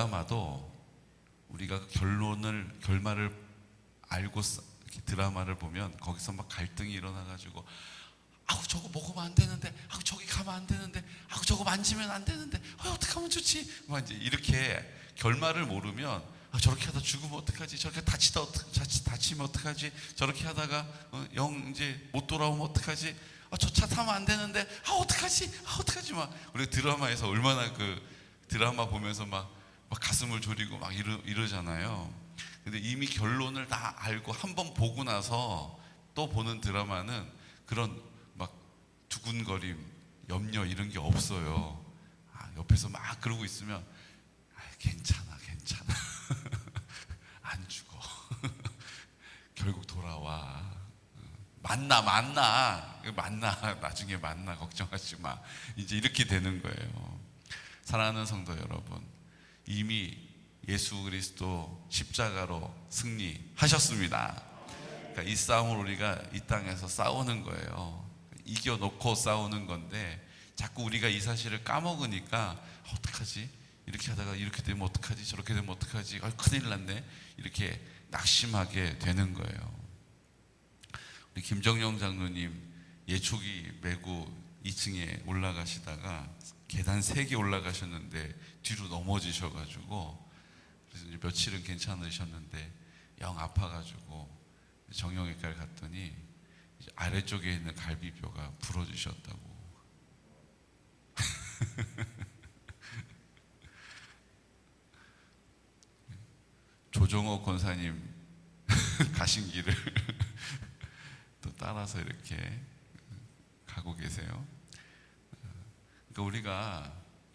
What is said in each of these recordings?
드라마도 우리가 결말을 알고 이렇게 드라마를 보면 거기서 막 갈등이 일어나가지고 아우 저거 먹으면 안 되는데, 아우 저기 가면 안 되는데, 아우 저거 만지면 안 되는데, 어떻게 하면 좋지? 막 이제 이렇게 결말을 모르면 저렇게 하다 죽으면 어떡하지? 저렇게 다치면 어떡하지? 저렇게 하다가 영 이제 못 돌아오면 어떡하지? 저 차 타면 안 되는데, 어떡하지? 막 우리 드라마에서 얼마나 그 드라마 보면서 막 가슴을 졸이고 막 이러잖아요. 근데 이미 결론을 다 알고 한번 보고 나서 또 보는 드라마는 그런 막 두근거림, 염려 이런 게 없어요. 옆에서 막 그러고 있으면 괜찮아 안 죽어 결국 돌아와. 만나 나중에 만나, 걱정하지 마. 이제 이렇게 되는 거예요. 사랑하는 성도 여러분, 이미 예수 그리스도 십자가로 승리하셨습니다. 그러니까 이 싸움을 우리가 이 땅에서 싸우는 거예요. 이겨놓고 싸우는 건데 자꾸 우리가 이 사실을 까먹으니까 어떡하지? 이렇게 하다가 이렇게 되면 어떡하지? 저렇게 되면 어떡하지? 큰일 났네. 이렇게 낙심하게 되는 거예요. 우리 김정영 장로님 예초기 메고 2층에 올라가시다가 계단 3개 올라가셨는데 뒤로 넘어지셔가지고, 그래서 이제 며칠은 괜찮으셨는데 영 아파가지고 정형외과를 갔더니 이제 아래쪽에 있는 갈비뼈가 부러지셨다고. 조정호 권사님 가신 길을 또 따라서 이렇게 가고 계세요. 그러니까 우리가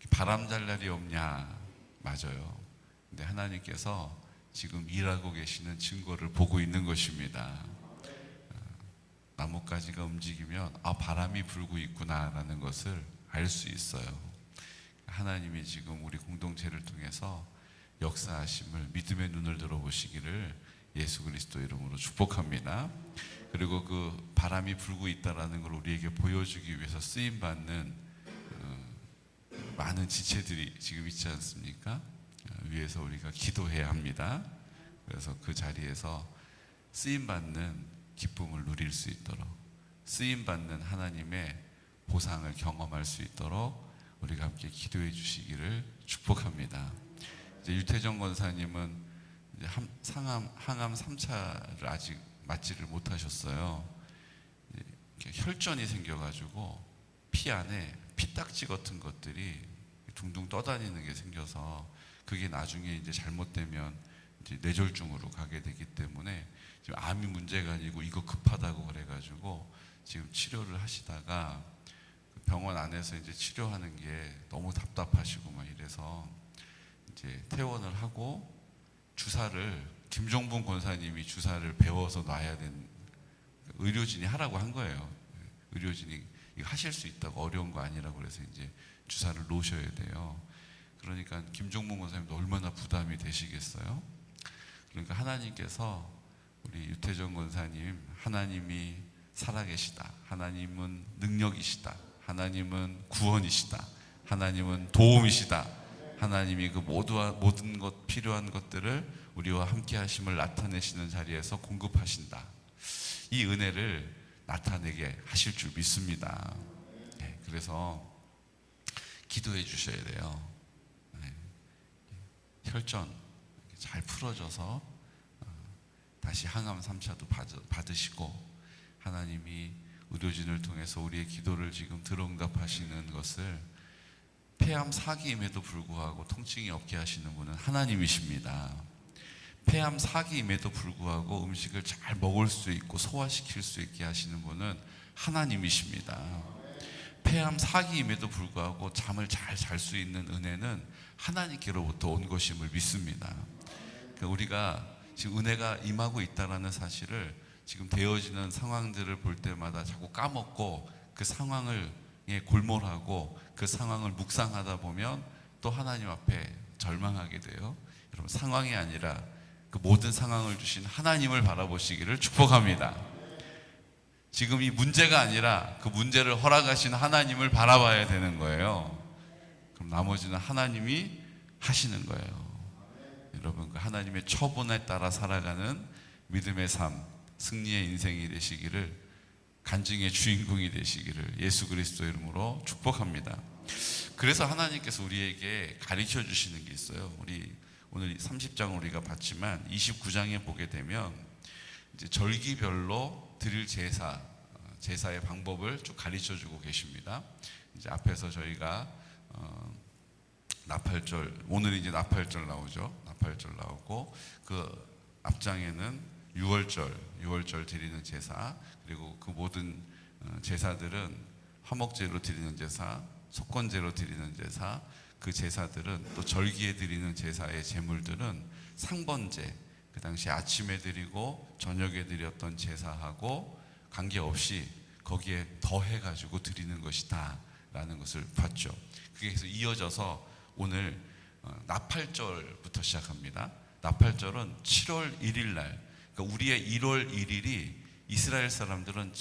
바람 잘 날이 없냐? 맞아요. 근데 하나님께서 지금 일하고 계시는 증거를 보고 있는 것입니다. 나뭇가지가 움직이면 바람이 불고 있구나라는 것을 알 수 있어요. 하나님이 지금 우리 공동체를 통해서 역사하심을 믿음의 눈을 들어보시기를 예수 그리스도 이름으로 축복합니다. 그리고 그 바람이 불고 있다라는 걸 우리에게 보여주기 위해서 쓰임받는 많은 지체들이 지금 있지 않습니까? 위해서 우리가 기도해야 합니다. 그래서 그 자리에서 쓰임받는 기쁨을 누릴 수 있도록, 쓰임받는 하나님의 보상을 경험할 수 있도록 우리가 함께 기도해 주시기를 축복합니다. 이제 유태정 권사님은 이제 항암 3차를 아직 맞지를 못하셨어요. 혈전이 생겨가지고 피 안에 피딱지 같은 것들이 둥둥 떠다니는 게 생겨서 그게 나중에 이제 잘못되면 이제 뇌졸중으로 가게 되기 때문에 지금 암이 문제가 아니고 이거 급하다고 그래가지고 지금 치료를 하시다가 병원 안에서 이제 치료하는 게 너무 답답하시고 막 이래서 이제 퇴원을 하고 주사를 김종분 권사님이 주사를 배워서 놔야 된, 의료진이 하라고 한 거예요. 의료진이 이거 하실 수 있다고, 어려운 거 아니라고 그래서 이제 주사를 놓으셔야 돼요. 그러니까 김종분 권사님도 얼마나 부담이 되시겠어요? 그러니까 하나님께서 우리 유태정 권사님, 하나님이 살아계시다, 하나님은 능력이시다, 하나님은 구원이시다, 하나님은 도움이시다, 하나님이 그 모든 것 필요한 것들을 우리와 함께 하심을 나타내시는 자리에서 공급하신다. 이 은혜를 나타내게 하실 줄 믿습니다. 네, 그래서 기도해 주셔야 돼요. 네, 혈전 잘 풀어져서 다시 항암 3차도 받으시고, 하나님이 의료진을 통해서 우리의 기도를 지금 들어응답하시는 것을, 폐암 4기임에도 불구하고 통증이 없게 하시는 분은 하나님이십니다. 폐암 4기임에도 불구하고 음식을 잘 먹을 수 있고 소화시킬 수 있게 하시는 분은 하나님이십니다. 폐암 4기임에도 불구하고 잠을 잘 잘 수 있는 은혜는 하나님께로부터 온 것임을 믿습니다. 그러니까 우리가 지금 은혜가 임하고 있다는 사실을 지금 되어지는 상황들을 볼 때마다 자꾸 까먹고 그 상황을 골몰하고 그 상황을 묵상하다 보면 또 하나님 앞에 절망하게 돼요. 여러분, 상황이 아니라 그 모든 상황을 주신 하나님을 바라보시기를 축복합니다. 지금 이 문제가 아니라 그 문제를 허락하신 하나님을 바라봐야 되는 거예요. 그럼 나머지는 하나님이 하시는 거예요. 여러분 그 하나님의 처분에 따라 살아가는 믿음의 삶, 승리의 인생이 되시기를, 간증의 주인공이 되시기를 예수 그리스도 이름으로 축복합니다. 그래서 하나님께서 우리에게 가르쳐 주시는 게 있어요. 우리 오늘 30장 우리가 봤지만 29장에 보게 되면 이제 절기별로 드릴 제사의 방법을 쭉 가르쳐 주고 계십니다. 이제 앞에서 저희가 나팔절, 오늘 이제 나팔절 나오죠. 나팔절 나오고 그 앞장에는 유월절 드리는 제사, 그리고 그 모든 제사들은 화목제로 드리는 제사, 속건제로 드리는 제사, 그 제사들은 또 절기에 드리는 제사의 제물들은 상번제, 그 당시 아침에 드리고 저녁에 드렸던 제사하고 관계없이 거기에 더해가지고 드리는 것이다 라는 것을 봤죠. 그래서 이어져서 오늘 나팔절부터 시작합니다. 나팔절은 7월 1일 날, 그러니까 우리의 1월 1일이 이스라엘 사람들은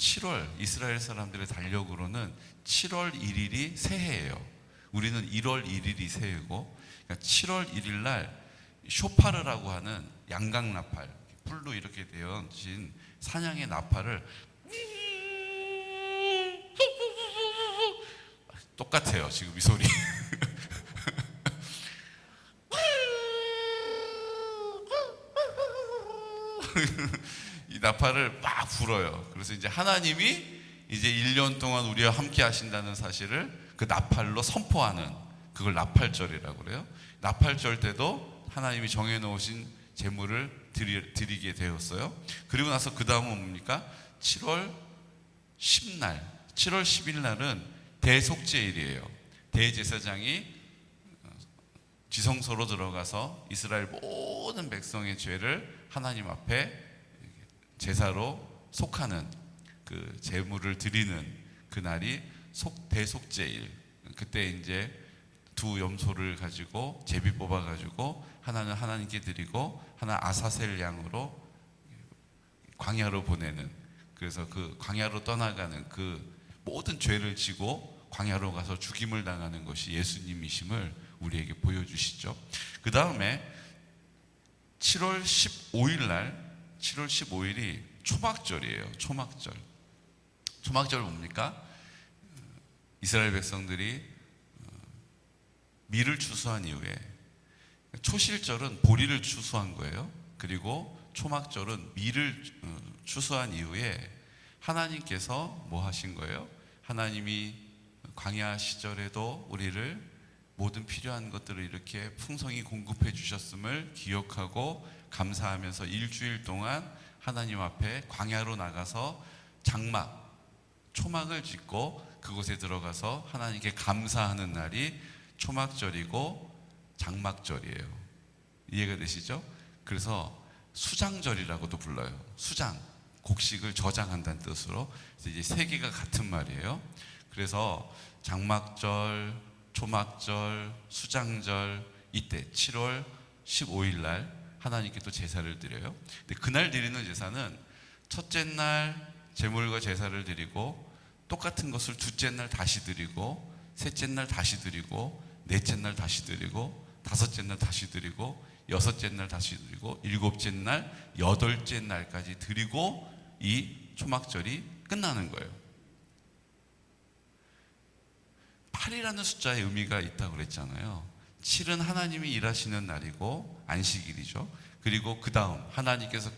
이스라엘 사람들의 달력으로는 7월 1일이 새해예요. 우리는 1월 1일이 새해고, 그러니까 7월 1일 날 쇼파르라고 하는 양각 나팔, 풀로 이렇게 되어진 사냥의 나팔을 똑같아요. 지금 이 소리. 이 나팔을 막 불어요. 그래서 이제 하나님이 이제 1년 동안 우리와 함께 하신다는 사실을 그 나팔로 선포하는, 그걸 나팔절이라고 그래요. 나팔절 때도 하나님이 정해놓으신 제물을 드리게 되었어요. 그리고 나서 그 다음은 뭡니까? 7월 10일 날은 대속죄일이에요. 대제사장이 지성소로 들어가서 이스라엘 모든 백성의 죄를 하나님 앞에 제사로 속하는, 그 제물을 드리는 그날이 대속죄일. 그때 이제 두 염소를 가지고 제비 뽑아 가지고 하나는 하나님께 드리고 하나 아사셀 양으로 광야로 보내는, 그래서 그 광야로 떠나가는, 그 모든 죄를 지고 광야로 가서 죽임을 당하는 것이 예수님이심을 우리에게 보여주시죠. 그 다음에 7월 15일 날, 7월 15일이 초막절이에요. 초막절 뭡니까? 이스라엘 백성들이 밀을 추수한 이후에, 초실절은 보리를 추수한 거예요. 그리고 초막절은 밀을 추수한 이후에 하나님께서 뭐 하신 거예요? 하나님이 광야 시절에도 우리를 모든 필요한 것들을 이렇게 풍성히 공급해 주셨음을 기억하고 감사하면서 일주일 동안 하나님 앞에 광야로 나가서 초막을 짓고 그곳에 들어가서 하나님께 감사하는 날이 초막절이고 장막절이에요. 이해가 되시죠? 그래서 수장절이라고도 불러요. 수장, 곡식을 저장한다는 뜻으로. 그래서 이제 세 개가 같은 말이에요. 그래서 장막절, 초막절, 수장절, 이때 7월 15일 날 하나님께 또 제사를 드려요. 근데 그날 드리는 제사는 첫째 날 제물과 제사를 드리고, 똑같은 것을 둘째 날 다시 드리고, 셋째 날 다시 드리고, 넷째 날 다시 드리고, 다섯째 날 다시 드리고, 여섯째 날 다시 드리고, 일곱째 날, 여덟째 날까지 드리고 이 초막절이 끝나는 거예요. 8이라는 숫자의 의미가 있다고 그랬잖아요. 7은 하나님이 일하시는 날이고 안식일이죠. 그리고 그 다음 하나님께서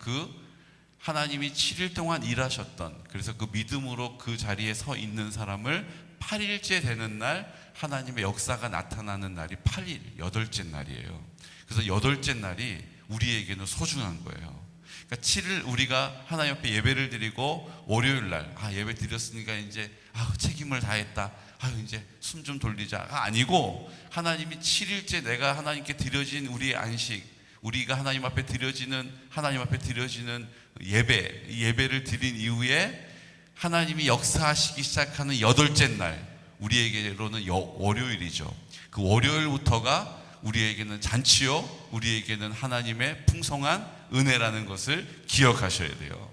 하나님이 7일 동안 일하셨던, 그래서 그 믿음으로 그 자리에 서 있는 사람을 8일째 되는 날 하나님의 역사가 나타나는 날이 8일, 여덟째 날이에요. 그래서 여덟째 날이 우리에게는 소중한 거예요. 그러니까 7일 우리가 하나님 앞에 예배를 드리고 월요일 날 예배 드렸으니까 이제 책임을 다했다, 이제 숨 좀 돌리자가 아니고, 하나님이 7일째 내가 하나님께 드려진 우리의 안식, 우리가 하나님 앞에 드려지는 예배를 드린 이후에 하나님이 역사하시기 시작하는 여덟째 날, 우리에게로는 월요일이죠. 그 월요일부터가 우리에게는 잔치요, 우리에게는 하나님의 풍성한 은혜라는 것을 기억하셔야 돼요.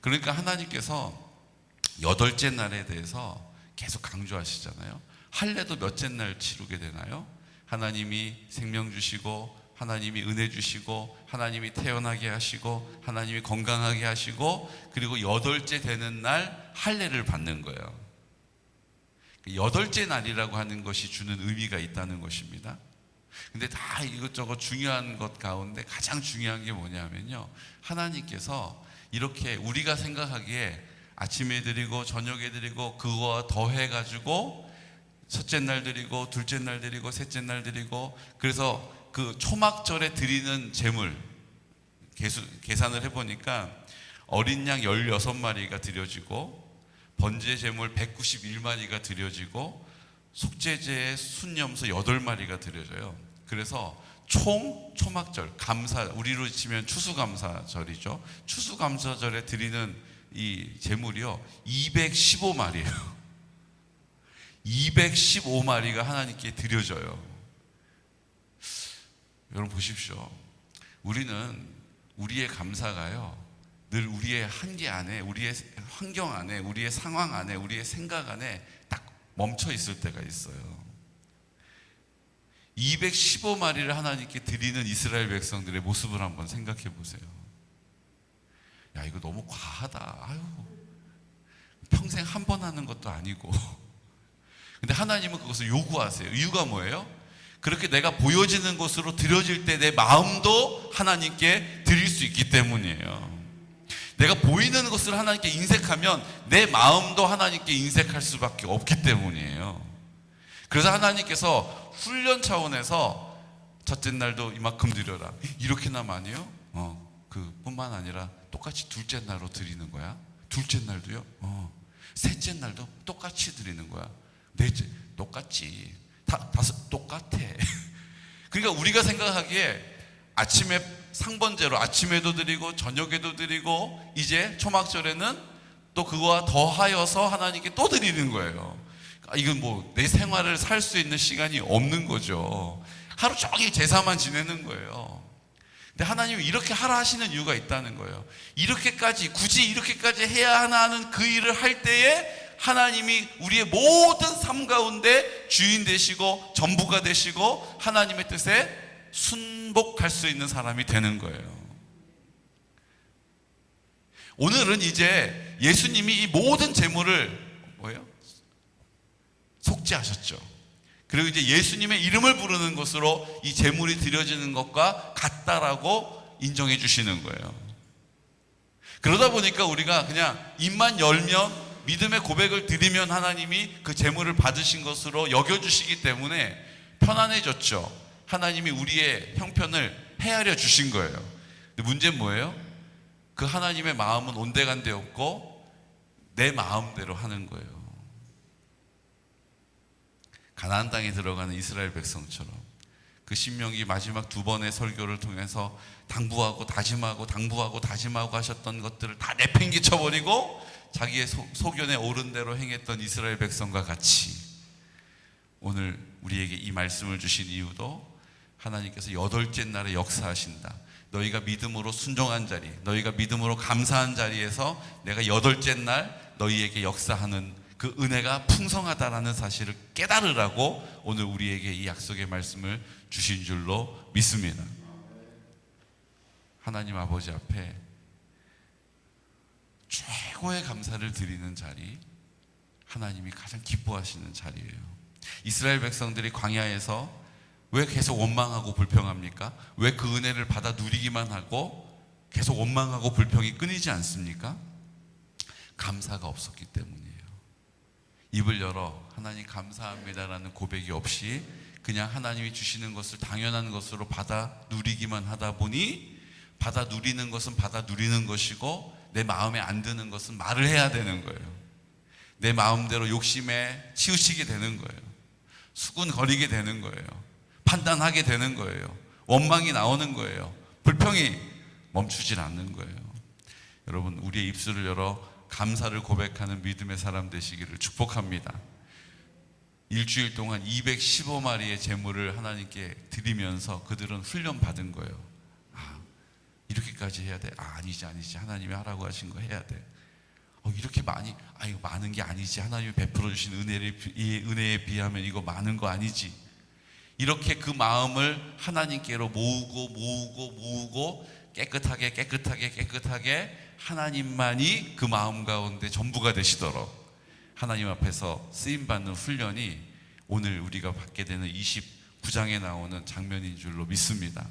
그러니까 하나님께서 여덟째 날에 대해서 계속 강조하시잖아요. 할례도 몇째 날 치르게 되나요? 하나님이 생명 주시고, 하나님이 은혜 주시고, 하나님이 태어나게 하시고, 하나님이 건강하게 하시고, 그리고 8째 되는 날 할례를 받는 거예요. 8째 날이라고 하는 것이 주는 의미가 있다는 것입니다. 근데 다 이것저것 중요한 것 가운데 가장 중요한 게 뭐냐면요, 하나님께서 이렇게 우리가 생각하기에 아침에 드리고 저녁에 드리고 그거와 더해가지고 첫째 날 드리고 둘째 날 드리고 셋째 날 드리고, 그래서 그 초막절에 드리는 제물 계산을 해보니까 어린 양 16마리가 드려지고, 번제 제물 191마리가 드려지고, 속죄제의 순염소 8마리가 드려져요. 그래서 총 초막절, 감사, 우리로 치면 추수감사절이죠. 추수감사절에 드리는 이 제물이요, 215마리예요. 215마리가 하나님께 드려져요. 여러분 보십시오. 우리는 우리의 감사가요, 늘 우리의 한계 안에, 우리의 환경 안에, 우리의 상황 안에, 우리의 생각 안에 딱 멈춰 있을 때가 있어요. 215마리를 하나님께 드리는 이스라엘 백성들의 모습을 한번 생각해 보세요. 야, 이거 너무 과하다. 아유, 평생 한 번 하는 것도 아니고. 근데 하나님은 그것을 요구하세요. 이유가 뭐예요? 그렇게 내가 보여지는 것으로 드려질 때 내 마음도 하나님께 드릴 수 있기 때문이에요. 내가 보이는 것을 하나님께 인색하면 내 마음도 하나님께 인색할 수밖에 없기 때문이에요. 그래서 하나님께서 훈련 차원에서 첫째 날도 이만큼 드려라, 이렇게나 많이요? 그뿐만 아니라 똑같이 둘째 날로 드리는 거야. 둘째 날도요? 셋째 날도 똑같이 드리는 거야. 넷째 똑같이, 다섯 똑같아. 그러니까 우리가 생각하기에 아침에 상번제로 아침에도 드리고 저녁에도 드리고, 이제 초막절에는 또 그거와 더하여서 하나님께 또 드리는 거예요. 이건 뭐 내 생활을 살 수 있는 시간이 없는 거죠. 하루 종일 제사만 지내는 거예요. 근데 하나님이 이렇게 하라 하시는 이유가 있다는 거예요. 이렇게까지, 굳이 이렇게까지 해야 하나 하는 그 일을 할 때에 하나님이 우리의 모든 삶 가운데 주인 되시고 전부가 되시고 하나님의 뜻에 순복할 수 있는 사람이 되는 거예요. 오늘은 이제 예수님이 이 모든 제물을 속죄하셨죠. 그리고 이제 예수님의 이름을 부르는 것으로 이 제물이 드려지는 것과 같다라고 인정해 주시는 거예요. 그러다 보니까 우리가 그냥 입만 열면, 믿음의 고백을 드리면 하나님이 그 제물을 받으신 것으로 여겨주시기 때문에 편안해졌죠. 하나님이 우리의 형편을 헤아려 주신 거예요. 근데 문제는 뭐예요? 그 하나님의 마음은 온데간데 없고 내 마음대로 하는 거예요. 가나안 땅에 들어가는 이스라엘 백성처럼 그 신명기 마지막 2번의 설교를 통해서 당부하고 다짐하고 당부하고 다짐하고 하셨던 것들을 다 내팽개쳐버리고 자기의 소견에 옳은 대로 행했던 이스라엘 백성과 같이 오늘 우리에게 이 말씀을 주신 이유도 하나님께서 8째 날에 역사하신다. 너희가 믿음으로 순종한 자리, 너희가 믿음으로 감사한 자리에서 내가 8째 날 너희에게 역사하는 그 은혜가 풍성하다라는 사실을 깨달으라고 오늘 우리에게 이 약속의 말씀을 주신 줄로 믿습니다. 하나님 아버지 앞에 최고의 감사를 드리는 자리, 하나님이 가장 기뻐하시는 자리예요. 이스라엘 백성들이 광야에서 왜 계속 원망하고 불평합니까? 왜 그 은혜를 받아 누리기만 하고 계속 원망하고 불평이 끊이지 않습니까? 감사가 없었기 때문이에요. 입을 열어 하나님 감사합니다라는 고백이 없이 그냥 하나님이 주시는 것을 당연한 것으로 받아 누리기만 하다 보니, 받아 누리는 것은 받아 누리는 것이고 내 마음에 안 드는 것은 말을 해야 되는 거예요. 내 마음대로 욕심에 치우치게 되는 거예요. 수군거리게 되는 거예요. 판단하게 되는 거예요. 원망이 나오는 거예요. 불평이 멈추질 않는 거예요. 여러분, 우리의 입술을 열어 감사를 고백하는 믿음의 사람 되시기를 축복합니다. 일주일 동안 215마리의 제물을 하나님께 드리면서 그들은 훈련 받은 거예요. 이렇게까지 해야 돼? 아니지 하나님이 하라고 하신 거 해야 돼. 이렇게 많이, 이거 많은 게 아니지. 하나님이 베풀어 주신 은혜에 비하면 이거 많은 거 아니지. 이렇게 그 마음을 하나님께로 모으고 깨끗하게 하나님만이 그 마음 가운데 전부가 되시도록 하나님 앞에서 쓰임받는 훈련이 오늘 우리가 받게 되는 29장에 나오는 장면인 줄로 믿습니다.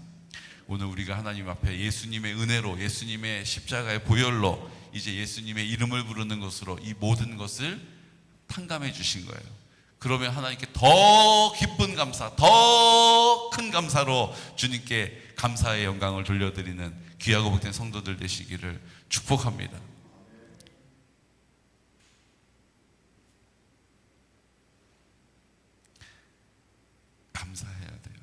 오늘 우리가 하나님 앞에 예수님의 은혜로, 예수님의 십자가의 보혈로 이제 예수님의 이름을 부르는 것으로 이 모든 것을 탕감해 주신 거예요. 그러면 하나님께 더 기쁜 감사, 더 큰 감사로 주님께 감사의 영광을 돌려드리는 귀하고 복된 성도들 되시기를 축복합니다. 감사해야 돼요.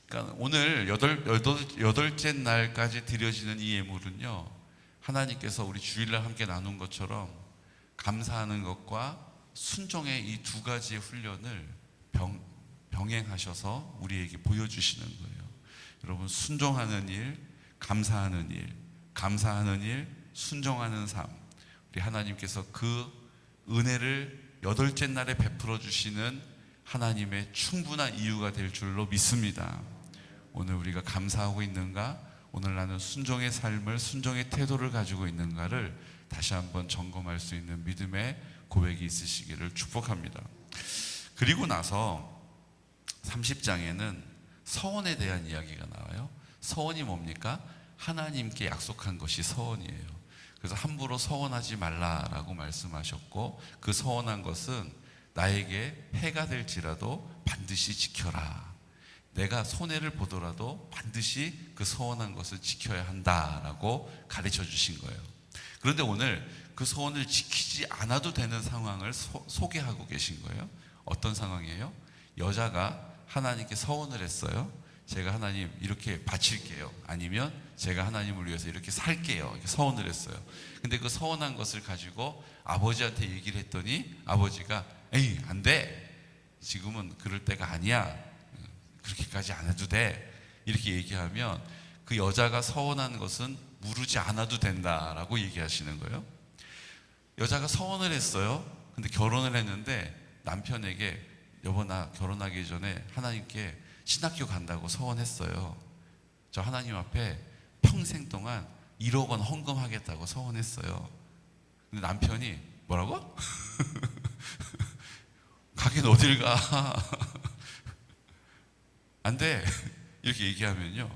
그러니까 오늘 여덟째 날까지 드려지는 이 예물은요, 하나님께서 우리 주일날 함께 나눈 것처럼 감사하는 것과 순종의 이 두 가지의 훈련을 병행하셔서 우리에게 보여주시는 거예요. 여러분, 순종하는 일, 감사하는 일, 순종하는 삶, 우리 하나님께서 그 은혜를 여덟째 날에 베풀어 주시는 하나님의 충분한 이유가 될 줄로 믿습니다. 오늘 우리가 감사하고 있는가? 오늘 나는 순종의 삶을, 순종의 태도를 가지고 있는가를 다시 한번 점검할 수 있는 믿음의 고백이 있으시기를 축복합니다. 그리고 나서 30장에는 서원에 대한 이야기가 나와요. 서원이 뭡니까? 하나님께 약속한 것이 서원이에요. 그래서 함부로 서원하지 말라라고 말씀하셨고, 그 서원한 것은 나에게 해가 될지라도 반드시 지켜라. 내가 손해를 보더라도 반드시 그 서원한 것을 지켜야 한다라고 가르쳐 주신 거예요. 그런데 오늘 그 서원을 지키지 않아도 되는 상황을 소개하고 계신 거예요. 어떤 상황이에요? 여자가 하나님께 서원을 했어요. 제가 하나님 이렇게 바칠게요. 아니면 제가 하나님을 위해서 이렇게 살게요. 이렇게 서원을 했어요. 근데 그 서원한 것을 가지고 아버지한테 얘기를 했더니 아버지가 에이, 안 돼. 지금은 그럴 때가 아니야. 그렇게까지 안 해도 돼. 이렇게 얘기하면 그 여자가 서원한 것은 무르지 않아도 된다라고 얘기하시는 거예요. 여자가 서원을 했어요. 근데 결혼을 했는데 남편에게 여보, 나 결혼하기 전에 하나님께 신학교 간다고 서원했어요. 저 하나님 앞에 평생 동안 1억 원 헌금하겠다고 서원했어요. 근데 남편이 뭐라고? 가긴 어딜 가? 안 돼. 이렇게 얘기하면요,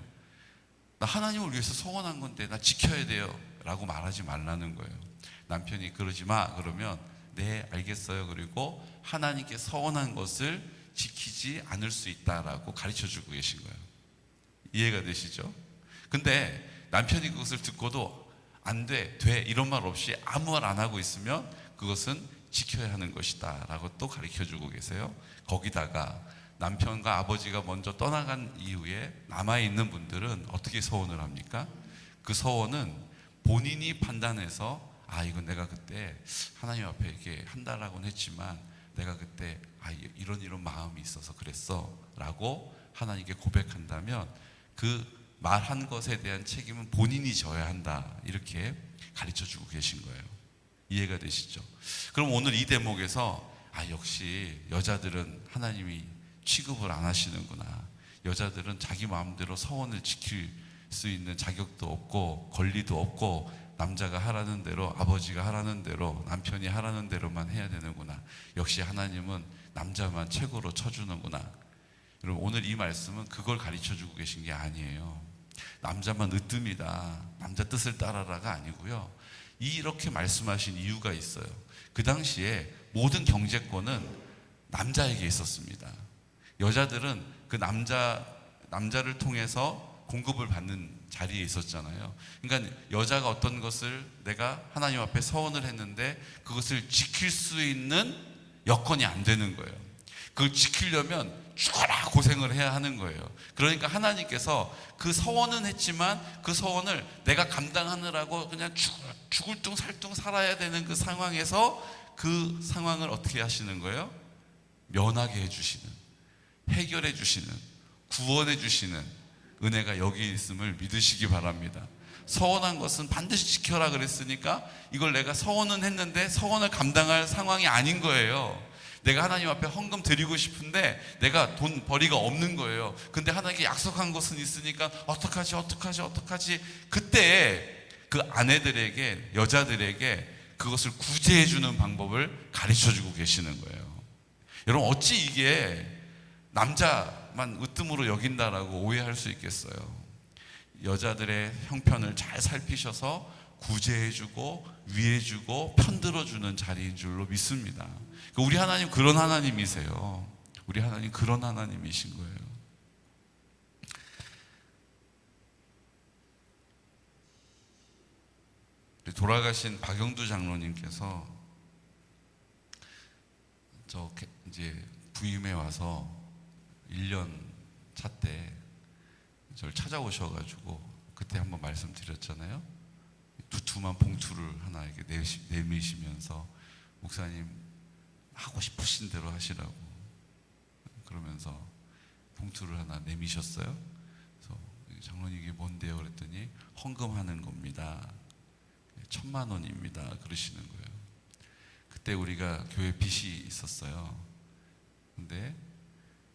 나 하나님을 위해서 서원한 건데 나 지켜야 돼요 라고 말하지 말라는 거예요. 남편이 그러지 마 그러면 네 알겠어요. 그리고 하나님께 서원한 것을 지키지 않을 수 있다라고 가르쳐주고 계신 거예요. 이해가 되시죠? 근데 남편이 그것을 듣고도 안 돼, 돼 이런 말 없이 아무 말 안 하고 있으면 그것은 지켜야 하는 것이다 라고 또 가르쳐주고 계세요. 거기다가 남편과 아버지가 먼저 떠나간 이후에 남아있는 분들은 어떻게 서원을 합니까? 그 서원은 본인이 판단해서 이건 내가 그때 하나님 앞에 이렇게 한다라고는 했지만 내가 그때 이런 마음이 있어서 그랬어 라고 하나님께 고백한다면 그 말한 것에 대한 책임은 본인이 져야 한다, 이렇게 가르쳐주고 계신 거예요. 이해가 되시죠? 그럼 오늘 이 대목에서 역시 여자들은 하나님이 취급을 안 하시는구나. 여자들은 자기 마음대로 서원을 지킬 수 있는 자격도 없고 권리도 없고 남자가 하라는 대로, 아버지가 하라는 대로, 남편이 하라는 대로만 해야 되는구나. 역시 하나님은 남자만 최고로 쳐주는구나. 여러분, 오늘 이 말씀은 그걸 가르쳐주고 계신 게 아니에요. 남자만 으뜸이다, 남자 뜻을 따라라가 아니고요, 이렇게 말씀하신 이유가 있어요. 그 당시에 모든 경제권은 남자에게 있었습니다. 여자들은 그 남자를 통해서 공급을 받는 자리에 있었잖아요. 그러니까 여자가 어떤 것을 내가 하나님 앞에 서원을 했는데 그것을 지킬 수 있는 여건이 안 되는 거예요. 그걸 지키려면 죽어라 고생을 해야 하는 거예요. 그러니까 하나님께서 그 서원은 했지만 그 서원을 내가 감당하느라고 그냥 죽을 둥 살둥 살아야 되는 그 상황에서 그 상황을 어떻게 하시는 거예요? 면하게 해주시는, 해결해 주시는, 구원해 주시는 은혜가 여기 있음을 믿으시기 바랍니다. 서원한 것은 반드시 지켜라 그랬으니까 이걸 내가 서원은 했는데 서원을 감당할 상황이 아닌 거예요. 내가 하나님 앞에 헌금 드리고 싶은데 내가 돈 벌이가 없는 거예요. 근데 하나님께 약속한 것은 있으니까 어떡하지? 그때 그 아내들에게, 여자들에게 그것을 구제해 주는 방법을 가르쳐 주고 계시는 거예요. 여러분, 어찌 이게 남자만 으뜸으로 여긴다라고 오해할 수 있겠어요? 여자들의 형편을 잘 살피셔서 구제해주고 위해주고 편들어주는 자리인 줄로 믿습니다. 우리 하나님 그런 하나님이세요. 우리 하나님 그런 하나님이신 거예요. 돌아가신 박영두 장로님께서 저 이제 부임에 와서 1년 차 때 저를 찾아오셔가지고 그때 한번 말씀드렸잖아요. 두툼한 봉투를 하나 이렇게 내미시면서 목사님 하고 싶으신 대로 하시라고 그러면서 봉투를 하나 내미셨어요. 그래서 장로님 이게 뭔데요? 그랬더니 헌금하는 겁니다. 1,000만 원입니다. 그러시는 거예요. 그때 우리가 교회 빚이 있었어요. 근데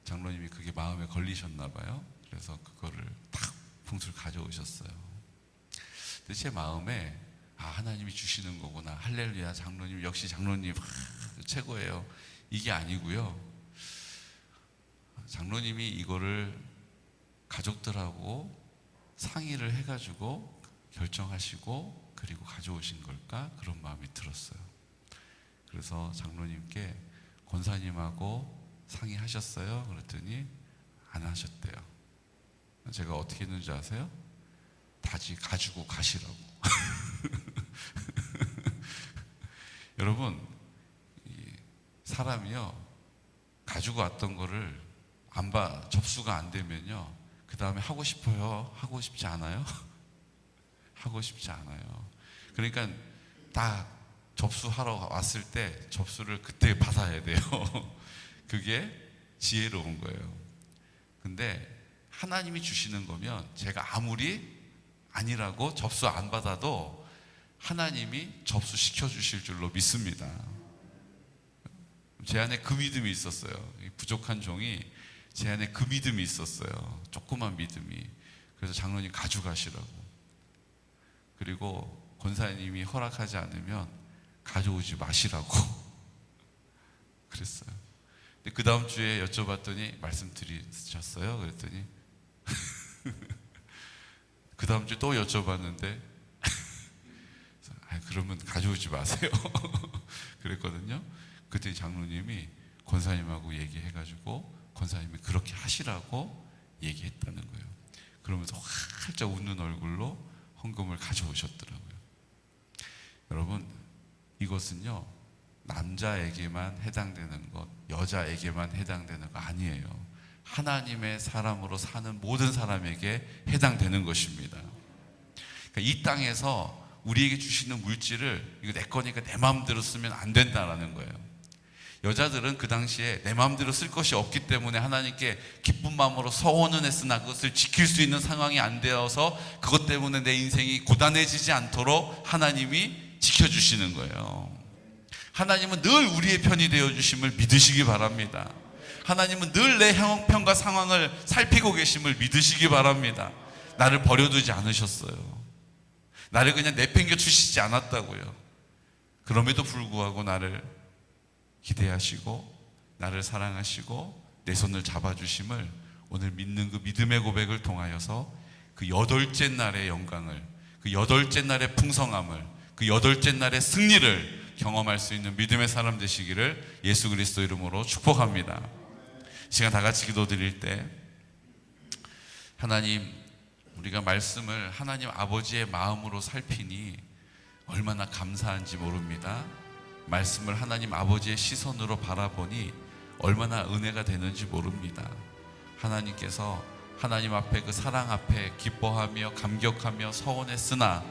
장로님이 그게 마음에 걸리셨나 봐요. 그래서 그거를 딱 봉투를 가져오셨어요. 근데 제 마음에 하나님이 주시는 거구나. 할렐루야, 장로님 역시 장로님 최고예요. 이게 아니고요. 장로님이 이거를 가족들하고 상의를 해가지고 결정하시고 그리고 가져오신 걸까? 그런 마음이 들었어요. 그래서 장로님께 권사님하고 상의하셨어요? 그랬더니 안 하셨대요. 제가 어떻게 했는지 아세요? 다시 가지고 가시라고. 여러분, 사람이요 가지고 왔던 거를 접수가 안 되면요 그 다음에 하고 싶어요? 하고 싶지 않아요? 하고 싶지 않아요. 그러니까 다 접수하러 왔을 때 접수를 그때 받아야 돼요. 그게 지혜로운 거예요. 근데 하나님이 주시는 거면 제가 아무리 아니라고 접수 안 받아도 하나님이 접수시켜 주실 줄로 믿습니다. 제 안에 그 믿음이 있었어요. 부족한 종이 제 안에 그 믿음이 있었어요. 조그만 믿음이. 그래서 장로님 가져가시라고. 그리고 권사님이 허락하지 않으면 가져오지 마시라고 그랬어요. 근데 그 다음 주에 여쭤봤더니 말씀드리셨어요? 그랬더니 그 다음 주에 또 여쭤봤는데 그러면 가져오지 마세요. 그랬거든요. 그때 장로님이 권사님하고 얘기해가지고 권사님이 그렇게 하시라고 얘기했다는 거예요. 그러면서 활짝 웃는 얼굴로 헌금을 가져오셨더라고요. 여러분, 이것은요 남자에게만 해당되는 것, 여자에게만 해당되는 거 아니에요. 하나님의 사람으로 사는 모든 사람에게 해당되는 것입니다. 그러니까 이 땅에서 우리에게 주시는 물질을 이거 내 거니까 내 마음대로 쓰면 안 된다라는 거예요. 여자들은 그 당시에 내 마음대로 쓸 것이 없기 때문에 하나님께 기쁜 마음으로 서원은 했으나 그것을 지킬 수 있는 상황이 안 되어서 그것 때문에 내 인생이 고단해지지 않도록 하나님이 지켜주시는 거예요. 하나님은 늘 우리의 편이 되어주심을 믿으시기 바랍니다. 하나님은 늘 내 형편과 상황을 살피고 계심을 믿으시기 바랍니다. 나를 버려두지 않으셨어요. 나를 그냥 내팽겨 주시지 않았다고요. 그럼에도 불구하고 나를 기대하시고 나를 사랑하시고 내 손을 잡아주심을 오늘 믿는 그 믿음의 고백을 통하여서 그 8째 날의 영광을, 그 8째 날의 풍성함을, 그 8째 날의 승리를 경험할 수 있는 믿음의 사람 되시기를 예수 그리스도 이름으로 축복합니다. 시간 다 같이 기도드릴 때 하나님, 우리가 말씀을 하나님 아버지의 마음으로 살피니 얼마나 감사한지 모릅니다. 말씀을 하나님 아버지의 시선으로 바라보니 얼마나 은혜가 되는지 모릅니다. 하나님께서 하나님 앞에 그 사랑 앞에 기뻐하며 감격하며 서원했으나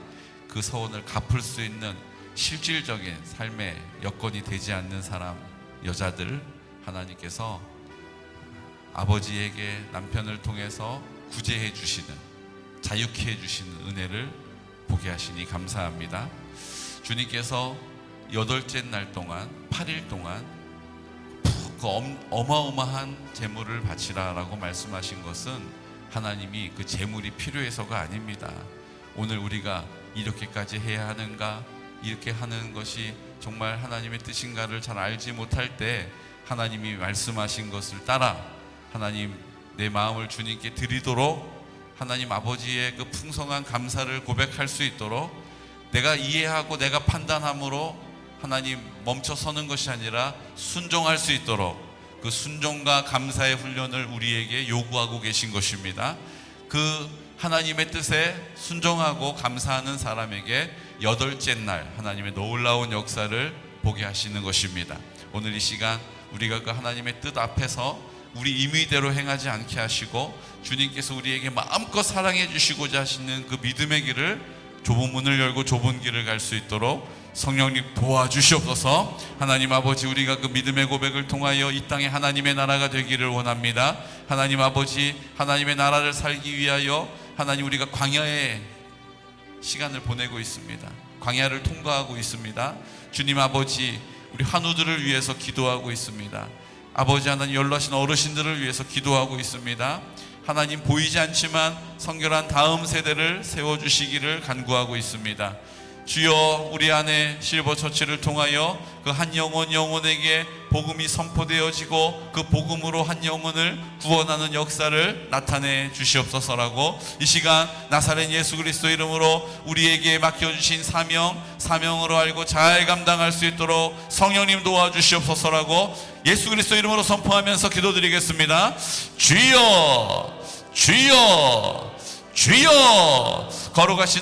그 서원을 갚을 수 있는 실질적인 삶의 여건이 되지 않는 사람, 여자들, 하나님께서 아버지에게 남편을 통해서 구제해 주시는, 자유케 해 주시는 은혜를 보게 하시니 감사합니다. 주님께서 8째 날 동안 8일 동안 그 어마어마한 제물을 바치라라고 말씀하신 것은 하나님이 그 제물이 필요해서가 아닙니다. 오늘 우리가 이렇게까지 해야 하는가, 이렇게 하는 것이 정말 하나님의 뜻인가를 잘 알지 못할 때 하나님이 말씀하신 것을 따라 하나님 내 마음을 주님께 드리도록, 하나님 아버지의 그 풍성한 감사를 고백할 수 있도록, 내가 이해하고 내가 판단함으로 하나님 멈춰서는 것이 아니라 순종할 수 있도록 그 순종과 감사의 훈련을 우리에게 요구하고 계신 것입니다. 그 하나님의 뜻에 순종하고 감사하는 사람에게 8째 날 하나님의 놀라운 역사를 보게 하시는 것입니다. 오늘 이 시간 우리가 그 하나님의 뜻 앞에서 우리 임의대로 행하지 않게 하시고 주님께서 우리에게 마음껏 사랑해 주시고자 하시는 그 믿음의 길을, 좁은 문을 열고 좁은 길을 갈 수 있도록 성령님 도와주시옵소서. 하나님 아버지, 우리가 그 믿음의 고백을 통하여 이 땅에 하나님의 나라가 되기를 원합니다. 하나님 아버지, 하나님의 나라를 살기 위하여 하나님 우리가 광야의 시간을 보내고 있습니다. 광야를 통과하고 있습니다. 주님 아버지, 우리 환우들을 위해서 기도하고 있습니다. 아버지 하나님, 연로하신 어르신들을 위해서 기도하고 있습니다. 하나님, 보이지 않지만 성결한 다음 세대를 세워주시기를 간구하고 있습니다. 주여, 우리 안에 실버처치를 통하여 그 한 영혼에게 복음이 선포되어지고 그 복음으로 한 영혼을 구원하는 역사를 나타내 주시옵소서라고, 이 시간 나사렛 예수 그리스도 이름으로 우리에게 맡겨주신 사명으로 알고 잘 감당할 수 있도록 성령님 도와주시옵소서라고 예수 그리스도 이름으로 선포하면서 기도드리겠습니다. 주여, 주여, 주여. 걸어가신